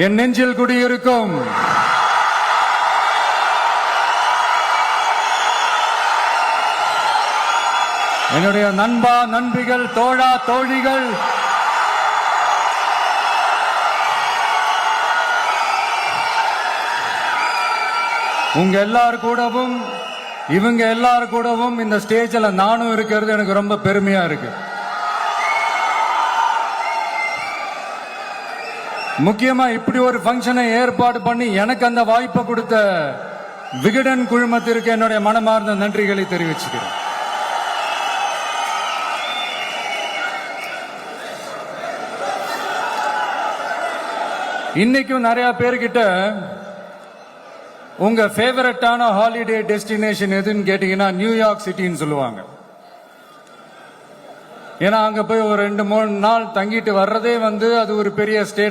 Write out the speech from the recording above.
என் நெஞ்சில் குடியிருக்கும் என்னுடைய நண்பா நண்பிகள் தோழா தோழிகள் உங்க எல்லார் கூடவும் இவங்க எல்லார் கூடவும் இந்த ஸ்டேஜ்ல நானும் இருக்கிறது எனக்கு ரொம்ப பெருமையா இருக்கு. முக்கியமா இப்படி ஒரு ஃபங்க்ஷனை ஏற்பாடு பண்ணி எனக்கு அந்த வாய்ப்பை கொடுத்த விகடன் குழுமத்திற்கு என்னுடைய மனமார்ந்த நன்றிகளை தெரிவிச்சுக்கிறேன். இன்னைக்கும் நிறைய பேர்கிட்ட உங்க ஃபேவரட்டான ஹாலிடே டெஸ்டினேஷன் எதுன்னு கேட்டீங்கன்னா நியூயார்க் சிட்டின்னு சொல்லுவாங்க. ஏன்னா அங்க போய் ஒரு 2-3 நாள் தங்கிட்டு வர்றதே அது ஒரு பெரிய ஸ்டேட்